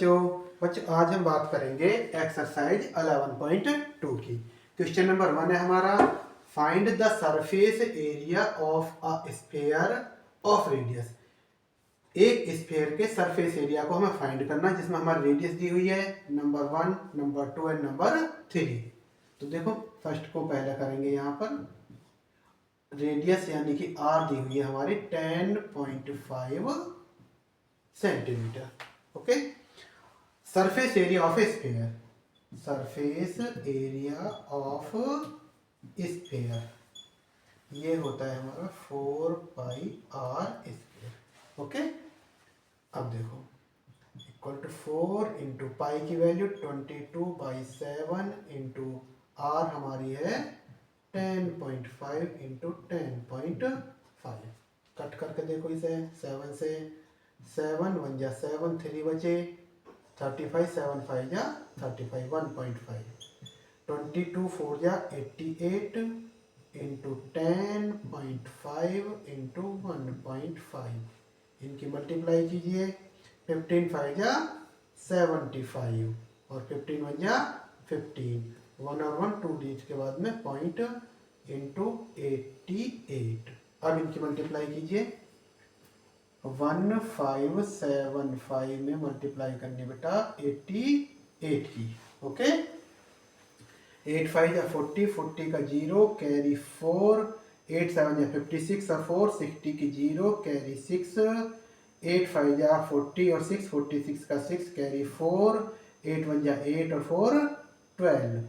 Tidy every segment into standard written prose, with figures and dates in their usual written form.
बच्चों आज हम बात करेंगे एक्सरसाइज 11.2 की। क्वेश्चन नंबर 1 है हमारा, find the surface area of a sphere of radius. एक स्फीयर के सरफेस एरिया को हमें फाइंड करना जिसमें हमारी रेडियस दी हुई है नंबर 1, नंबर 2 एंड नंबर 3। तो देखो फर्स्ट को पहले करेंगे, यहाँ पर रेडियस यानी कि आर दी हुई है हमारी 10.5 centimetre. Okay, surface area of sphere, surface area of sphere ये होता है हमारा 4 पाई आर स्क्वायर। ओके, अब देखो इक्वल टू 4 इंटू पाई की वैल्यू 22/7 इंटू आर हमारी है 10.5 इंटू 10.5। कट करके देखो इसे 7 से, 7 1 जा 7, 3 बचे, 35 7 5 जा 35, 1.5, 22 4 जा 88 इंटू 10.5 इंटू 1.5, इनकी मल्टीप्लाई कीजिए। 15 5 जा 75 और 15 1 जा 15, 1 और 1 2 डिजिट के बाद में पॉइंट इंटू 88। अब इनकी मल्टीप्लाई कीजिए। 1575 में मल्टीप्लाई करनी बेटा 88 की। ओके, 8 5 या 40, 40 का 0 कैरी 4, 8 7 या 56 और 4 60 की 0 कैरी 6, 8 5 या 40 और 6 46 का 6 कैरी 4, 8 1 या 8 और 4 12।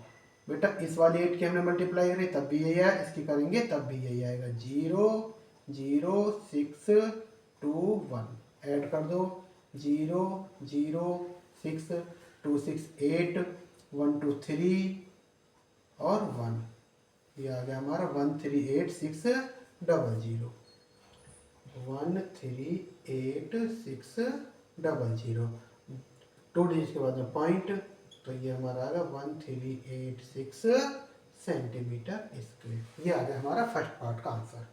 बेटा इस वाली 8 की हमने मल्टीप्लाई करी तब भी यही है, इसकी करेंगे तब भी यही आएगा। 0 0 6 2 1 ऐड कर दो। 0 0 6 2 6 8 1 2 3 और 1, ये आ गया हमारा 138600, 138600, 2 डिजिट के बाद में पॉइंट, तो ये हमारा आ गया 1386 सेंटीमीटर स्क्वायर। ये आ गया हमारा फर्स्ट पार्ट का आंसर।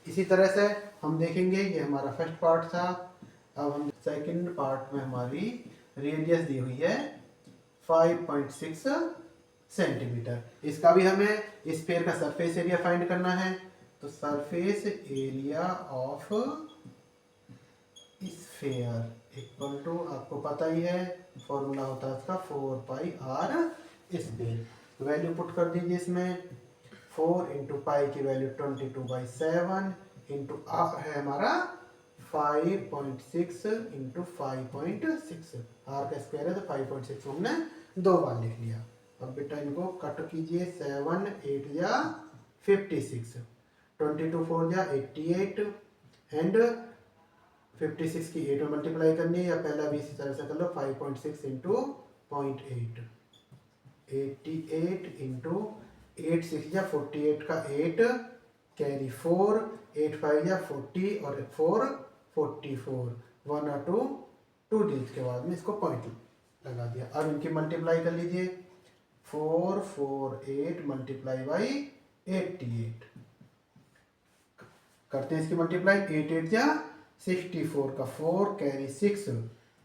इसी तरह से हम देखेंगे, ये हमारा फर्स्ट पार्ट था। अब हम सेकंड पार्ट में हमारी रेडियस दी हुई है 5.6 सेंटीमीटर। इसका भी हमें स्फीयर का सरफेस एरिया फाइंड करना है। तो surface area of sphere equal to, आपको पता ही है फॉर्मूला होता है इसका 4 pi r square. Value put कर दीजिए इसमें। 4 इंटू पाई की वैल्यू 22/7 इंटू आर है हमारा 5.6 इंटू 5.6, आर का स्क्वायर है तो 5.6 हमने 2 बार लिख लिया। अब बेटा इनको कट कीजिए। 7 8 या 56, 22 4 या 88 एंड 56 की 8 में मल्टीप्लाई करनी है, या पहला भी इसी तरह से कर लो। 5.6 इंटू 0.8, 88 इंटू 8 6 या 48 का 8 कैरी 4, 8 5 या 40 और 4 44, 1 और 2 डिजिट के बाद में इसको पॉइंट लगा दिया। अब इनकी मल्टीप्लाई कर लीजिए। 448 मल्टीप्लाई बाई 88, करते हैं इसकी मल्टीप्लाई। 8 8 या 64 का 4 कैरी 6,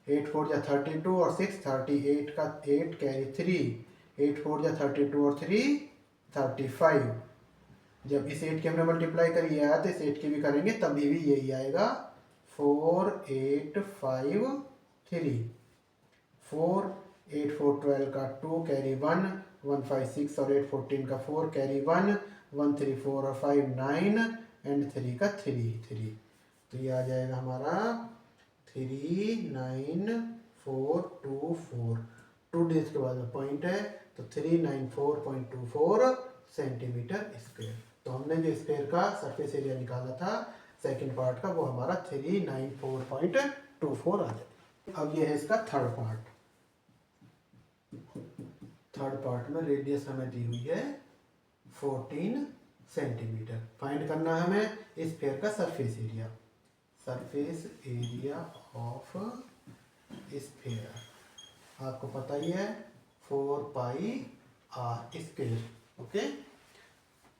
8 4 या 32 और 6 38 का 8 कैरी 3, 8 4 या 32 और 3 35। जब इस 8 की हमने मल्टीप्लाई करी है तो इस 8 की भी करेंगे तभी भी यही आएगा। 4 8 5 3, 4 8 4 12 का 2 कैरी 1, 1 5 6 और 8 14 का 4 कैरी 1, 1 3 4 और 5 9 एंड 3 का 3 3। तो ये आ जाएगा हमारा 3 9 4 2 4, 2 डिजिट के बाद में पॉइंट है तो 394.24 सेंटीमीटर स्क्वायर। तो हमने जो स्क्वायर का सरफेस एरिया निकाला था सेकंड पार्ट का, वो हमारा 394.24 आ जाएगा। अब ये है इसका थर्ड पार्ट। थर्ड पार्ट में रेडियस हमें दी हुई है 14 सेंटीमीटर। फाइंड करना है हमें स्फीयर का surface area. Surface area of sphere आपको पता ही है 4 pi r square. Okay,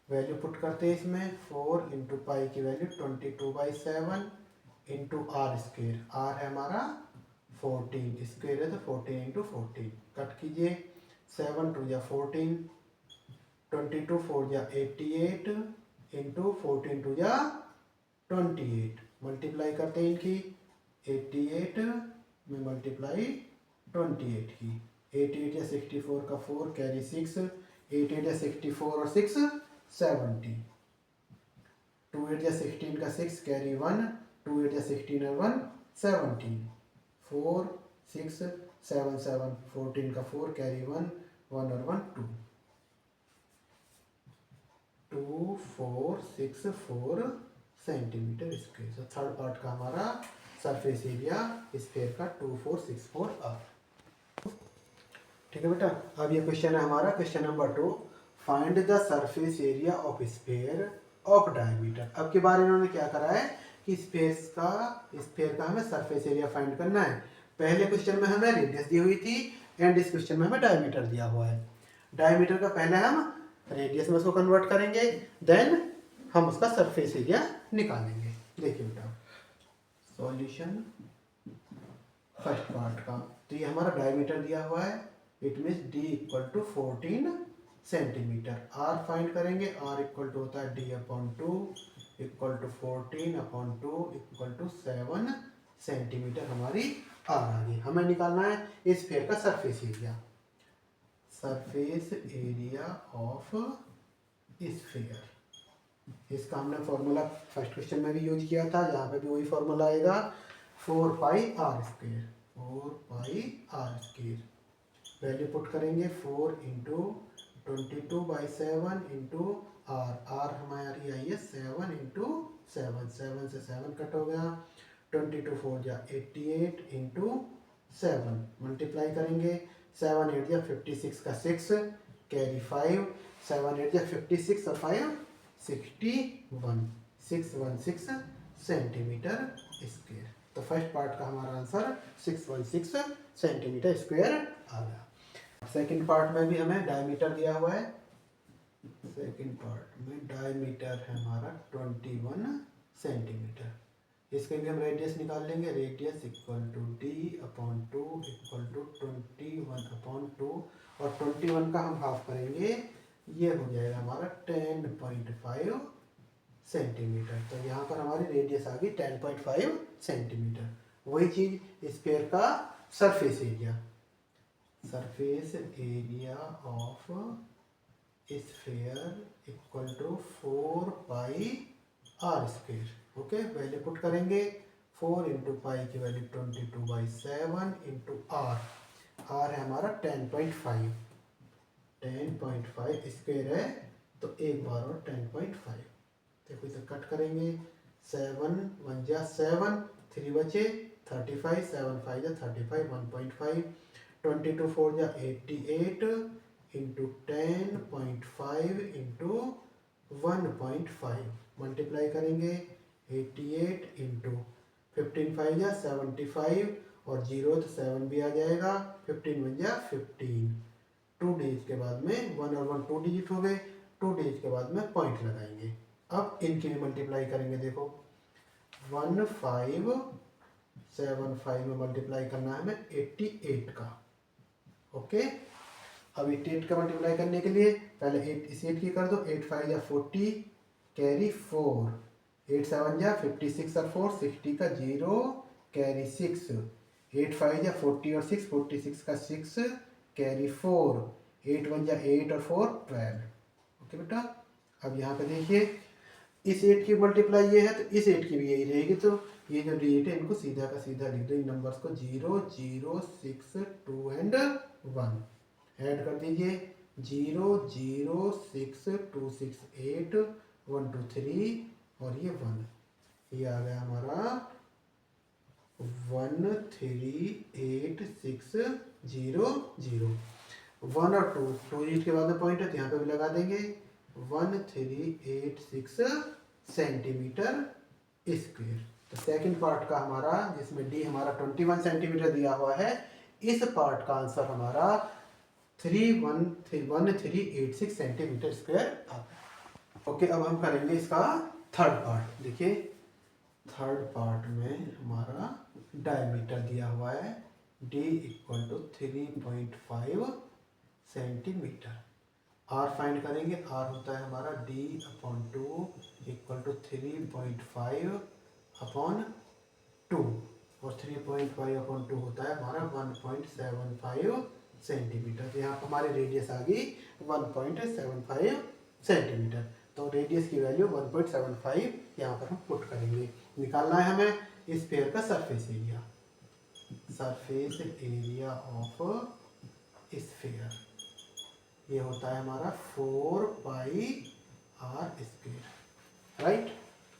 value put करते हैं इसमें। 4 इंटू पाई की वैल्यू 22/7 इंटू आर स्क्वायर। आर है हमारा 14 स्क्वायर है तो 14 इंटू 14 कट कीजिए, 7 टू या 14, 22 4 या 88 इंटू 14 टू या 28, मल्टीप्लाई करते हैं इनकी, 88 में मल्टीप्लाई 28 की, 88 या 64 का 4 कैरी 6, 88 या 64 और 6 70, 28 या 16 का 6 कैरी 1, 28 या 16 और 1 17, 4 6 7 7, 14 का 4 कैरी 1 1 और 1 2, 2 4 6 4 सेंटीमीटर स्क्वायर। तो थर्ड पार्ट का हमारा सरफेस एरिया स्फीयर का 2464 आ। ठीक है बेटा, अब ये क्वेश्चन है हमारा question number 2, find the surface area of sphere of diameter. अब के बारे में उन्होंने क्या करा है कि स्फीयर का हमें सरफेस एरिया फाइंड करना है। पहले क्वेश्चन में हमें रेडियस दी हुई थी एंड इस क्वेश्चन में हमें डायमीटर दिया हुआ है। डायमीटर का पहले हम रेडियस में उसको कन्वर्ट करेंगे, देन हम उसका सरफेस एरिया निकालेंगे। देखिए बेटा सॉल्यूशन फर्स्ट पार्ट का, तो ये हमारा डायमीटर दिया हुआ है, it means d equal to 14 centimetre. r find करेंगे, r इक्वल टू होता है d upon 2 equal to 14 upon 2 equal to 7 centimetre हमारी r आ गई। हमें निकालना है इस स्फीयर का surface area, surface area of sphere. इसका हमने फॉर्मूला फर्स्ट क्वेश्चन में भी यूज किया था, यहाँ पे भी वही फॉर्मूला आएगा, 4 pi r square, 4 pi r square. Value put करेंगे 4 इंटू 22/7 इंटू आर, आर हमारी आई है 7 इंटू 7, 7 से 7 कट हो गया, 22 4 या 88 इंटू 7 मल्टीप्लाई करेंगे, 7 8 या 56 का 6 कैरी 5, 7 8 या 56 और 5 61, 616 सेंटीमीटर स्क्वायर। तो फर्स्ट पार्ट का हमारा आंसर 616 सेंटीमीटर स्क्वायर आ गया। सेकंड पार्ट में भी हमें डायमीटर दिया हुआ है, सेकंड पार्ट में डायमीटर है हमारा 21 सेंटीमीटर। इसके भी हम रेडियस निकाल लेंगे, radius equal to d upon 2 equal to 21 upon 2, और 21 का हम हाफ करेंगे, ये हो जाएगा हमारा 10.5 सेंटीमीटर। तो यहाँ पर हमारी रेडियस आ गई 10.5 सेंटीमीटर। वही चीज स्फीयर का surface area, surface area of sphere equal to 4 pi r square. Okay, value put करेंगे, 4 इंटू पाई की वैल्यू 22/7 इंटू आर, आर है हमारा 10.5, 10.5 स्क्वायर है तो एक बार और 10.5, देखो इसे कट करेंगे, 7 1 जा 7, 3 बचे 35, 7 5 जा 35, 1.5, 22 4 जा 88 इंटू 10.5 इंटू 1.5 मल्टीप्लाई करेंगे, 88 इंटू 15 5 जा 75 और 0 तो 7 भी आ जाएगा, 15 1 जा 15, 2 डेज के बाद में 1 और 1 2 डिजिट हो गए, 2 डेज के बाद में पॉइंट लगाएंगे। अब इनकी भी मल्टीप्लाई करेंगे, देखो 1575 में मल्टीप्लाई करना है हमें 88 का। ओके, अब 88 का मल्टीप्लाई करने के लिए पहले 8 इस 8 की कर दो, 8 5 या 40 कैरी 4, 8 7 या 56 और 4 60 का 0 कैरी 6, 8 5 या 40 और 6 46 का 6 कैरी 4, 8 1 या 8 और 4 12। ओके बेटा, अब यहाँ पे देखिए इस 8 की मल्टीप्लाई ये है तो इस 8 की भी यही रहेगी, तो ये जो डिजिट है इनको सीधा का सीधा लिख दो, इन नंबर्स को 0 0 6 2 एंड 1 ऐड कर दीजिए, 0 0 6 2 6 8 1 2 3 और ये 1, ये आ गया हमारा 13860 1 और 2 डिजिट के बाद में पॉइंट है तो यहाँ पे भी लगा देंगे, 1386 सेंटीमीटर स्क्वायर। तो सेकंड पार्ट का हमारा जिसमें डी हमारा 21 सेंटीमीटर दिया हुआ है, इस पार्ट का आंसर हमारा 1386 सेंटीमीटर स्क्वायर था। ओके, अब हम करेंगे इसका थर्ड पार्ट। देखिए थर्ड पार्ट में हमारा डायमीटर दिया हुआ है d equal to 3.5 centimetre. r find करेंगे, r होता है हमारा d upon 2 equal to 3.5 upon 2 और 3.5 अपॉन 2 होता है हमारा 1.75 सेंटीमीटर। तो यहाँ पर हमारी रेडियस आ गई 1.75 सेंटीमीटर। तो रेडियस की वैल्यू 1.75 यहाँ पर हम पुट करेंगे। निकालना है हमें इस स्फीयर का surface area. Surface area of sphere ये होता है हमारा 4 pi r square, right.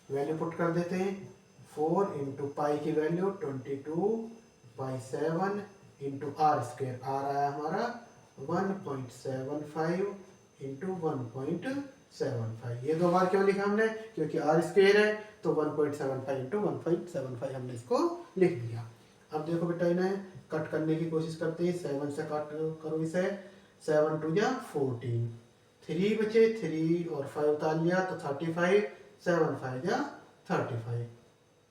Value put कर देते हैं। 4 इंटू पाई की वैल्यू 22/7 इंटू आर स्क्वायर, आर आया हमारा 1.75 इंटू 1.75। ये दो बार क्यों लिखा हमने, क्योंकि आर स्क्वायर है तो 1.75 इंटू 1.75 हमने इसको लिख दिया। अब देखो बेटा इन्हें कट करने की कोशिश करते हैं। 7 से कट करो इसे, 7 टू या 14, 3 बचे, 3 और 5 उतार लिया तो 35, 7 5 या 35।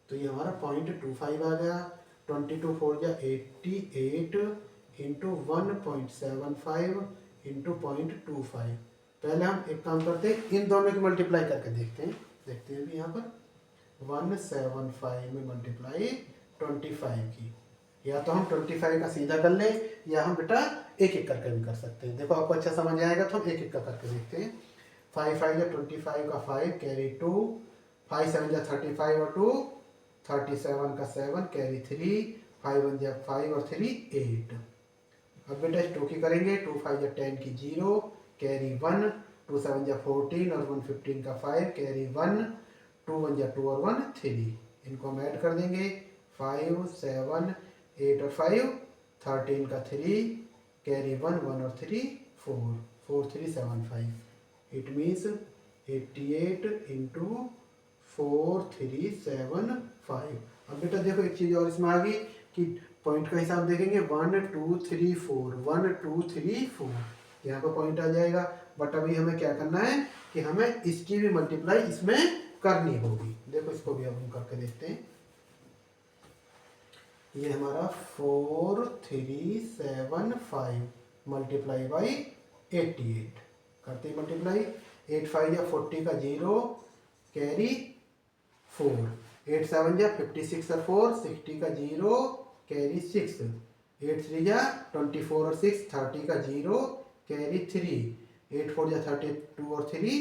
तो ये हमारा 0.25 आ गया। 22 4 या 88 इंटू 1.75 इंटू 0.25। पहले हम एक काम करते हैं, इन दोनों की मल्टीप्लाई करके देखते हैं अभी यहाँ पर 175 में मल्टीप्लाई 25 की, या तो हम 25 का सीधा कर लें या हम बेटा एक एक करके भी कर सकते हैं। देखो आपको अच्छा समझ आएगा तो हम एक एक का करके देखते हैं। 5 5 या 25 का 5 कैरी 2, 5 7 या 35 और 2 37 का 7 कैरी 3, 5 1 या 5 और 3 8। अब बेटा इस 2 की करेंगे, 2 5 या 10 की 0 कैरी 1, 2 7 या 14 और 1 15 का 5 कैरी 1, 2 1 या 2 और 1 3। इनको हम ऐड कर देंगे, 5 7 8 और 5 13 का 3 कैरी 1 1 और 3 4 4 3 7 5। It means 88 into 4 3 7 5। अब बेटा देखो एक चीज़ और इसमें आ गई कि पॉइंट का हिसाब देखेंगे 1 2 3 4 1 2 3 4, यहाँ पर पॉइंट आ जाएगा। बट अभी हमें क्या करना है कि हमें इसकी भी मल्टीप्लाई इसमें करनी होगी। देखो इसको भी अब हम करके देखते हैं। ये हमारा 4 3 7 5 मल्टीप्लाई बाई 88 करते हैं मल्टीप्लाई। 8 5 या 40 का 0 कैरी 4, 8 7 या 56 और 4 60 का 0 कैरी 6, 8 3 या 24 और 6 30 का 0 कैरी 3, 8 4 या 32 और 3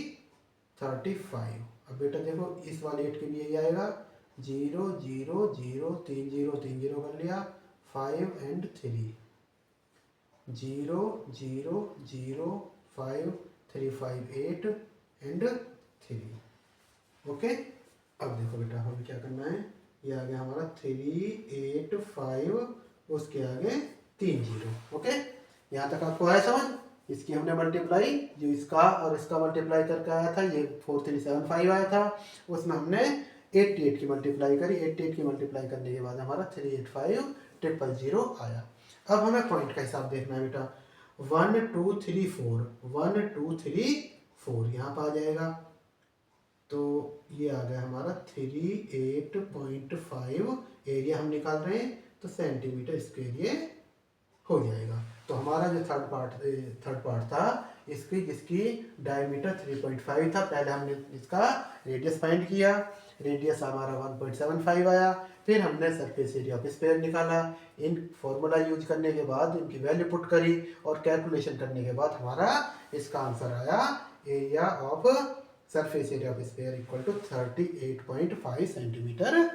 35। अब बेटा देखो इस वाले 8 के लिए ये आएगा 0 0 0 3 0 3 0 कर लिया, 5 एंड 3 0 0 0 5 3 5 8 एंड 3। ओके। अब देखो बेटा हमें क्या करना है, ये आ गया हमारा 3 8 5 उसके आगे 3 0। ओके, यहाँ तक आपको आया समझ। इसकी हमने मल्टीप्लाई जो इसका और इसका मल्टीप्लाई करके आया था, ये 4375 आया था, उसमें हमने 88 की मल्टीप्लाई करी। 88 की मल्टीप्लाई करने के बाद हमारा 385 आया। अब हमें पॉइंट का हिसाब देखना है बेटा। 1 2 3 4 1 2 3 4 यहाँ पर आ जाएगा। तो ये आ गया हमारा 38.5 एरिया हम निकाल रहे हैं, तो सेंटीमीटर स्क्वायर ये हो जाएगा। तो हमारा जो थर्ड पार्ट था इसकी, जिसकी डायमीटर 3.5 था, पहले हमने इसका रेडियस फाइंड किया। रेडियस हमारा 1.75 आया। फिर हमने सरफेस एरिया ऑफ स्फीयर निकाला। इन फॉर्मूला यूज करने के बाद इनकी वैल्यू पुट करी और कैलकुलेशन करने के बाद हमारा इसका आंसर आया area of surface area of sphere equal to 38.5 centimetre.